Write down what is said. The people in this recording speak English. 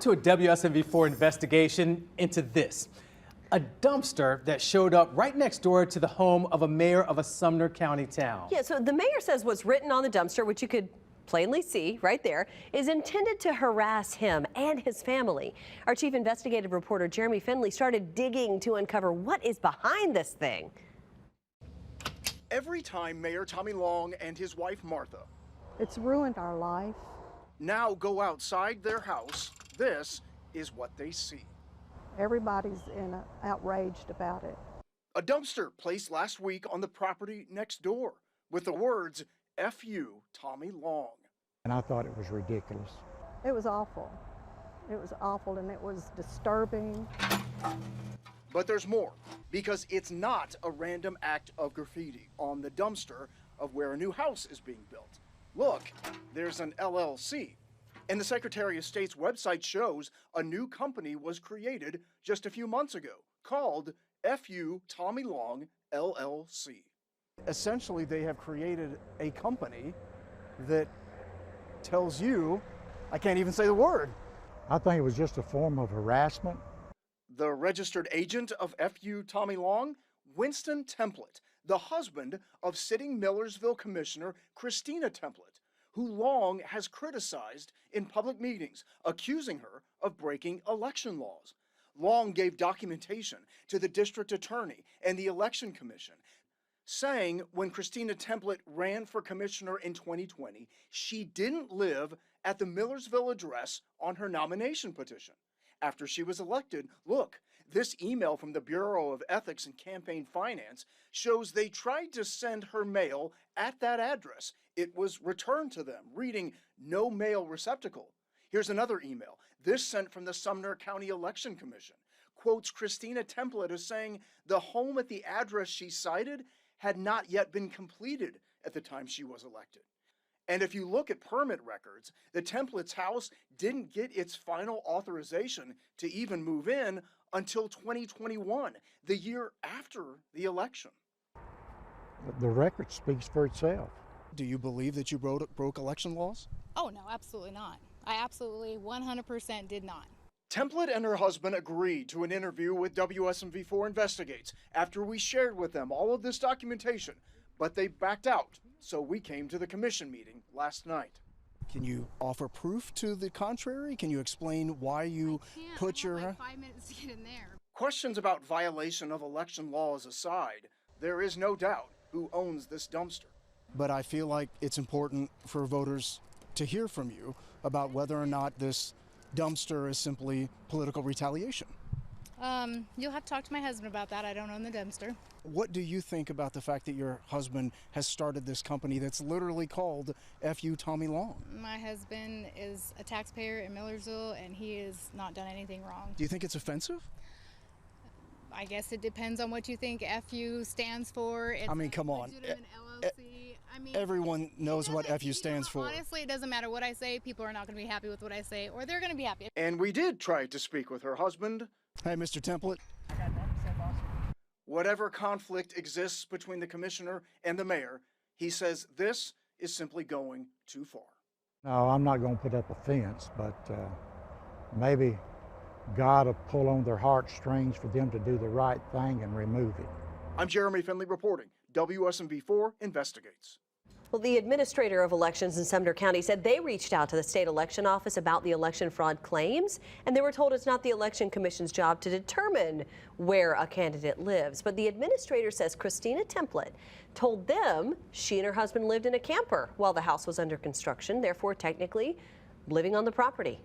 to a WSMV4 investigation into this. A dumpster that showed up right next door to the home of a mayor of a Sumner County town. Yeah, so the mayor says what's written on the dumpster, which you could plainly see right there, is intended to harass him and his family. Our chief investigative reporter Jeremy Finley started digging to uncover what is behind this thing. Every time Mayor Tommy Long and his wife Martha It's ruined our life. now go outside their house, this is what they see. Everybody's outraged about it. A dumpster placed last week on the property next door with the words, F you, Tommy Long. And I thought it was ridiculous. It was awful. It was awful and it was disturbing. But there's more, because it's not a random act of graffiti on the dumpster of where a new house is being built. Look, there's an LLC. And the Secretary of State's website shows a new company was created just a few months ago called FU Tommy Long LLC. Essentially, they have created a company that tells you, I can't even say the word. I think it was just a form of harassment. The registered agent of FU Tommy Long, Winston Template, the husband of sitting Millersville Commissioner Christina Template, who Long has criticized in public meetings, accusing her of breaking election laws. Long gave documentation to the district attorney and the election commission, saying when Christina Template ran for commissioner in 2020, she didn't live at the Millersville address on her nomination petition. After she was elected, look, this email from the Bureau of Ethics and Campaign Finance shows they tried to send her mail at that address. It was returned to them, reading no mail receptacle. Here's another email, this sent from the Sumner County Election Commission. Quotes Christina Template as saying the home at the address she cited had not yet been completed at the time she was elected. And if you look at permit records, the Template's house didn't get its final authorization to even move in until 2021, the year after the election. The record speaks for itself. Do you believe that you broke election laws? Oh, no, absolutely not. I absolutely 100% did not. Template and her husband agreed to an interview with WSMV4 Investigates after we shared with them all of this documentation, but they backed out, so we came to the commission meeting last night. Can you offer proof to the contrary? Can you explain why you put your... I have like 5 minutes to get in there. Questions about violation of election laws aside, there is no doubt who owns this dumpster. But I feel like it's important for voters to hear from you about whether or not this dumpster is simply political retaliation. You'll have to talk to my husband about that. I don't own the dumpster. What do you think about the fact that your husband has started this company that's literally called FU Tommy Long? My husband is a taxpayer in Millersville, and he has not done anything wrong. Do you think it's offensive? I guess it depends on what you think FU stands for. It's I mean, come on. LLC. I mean, everyone knows what FU stands for. Honestly, it doesn't matter what I say. People are not going to be happy with what I say, or they're going to be happy. And we did try to speak with her husband. Hey, Mr. Template. I got nothing to say, boss. Whatever conflict exists between the commissioner and the mayor, he says this is simply going too far. No, I'm not going to put up a fence, but maybe God will pull on their heartstrings for them to do the right thing and remove it. I'm Jeremy Finley reporting. WSMV4 Investigates. Well, the administrator of elections in Sumner County said they reached out to the state election office about the election fraud claims, and they were told it's not the election commission's job to determine where a candidate lives. But the administrator says Christina Template told them she and her husband lived in a camper while the house was under construction, therefore technically living on the property.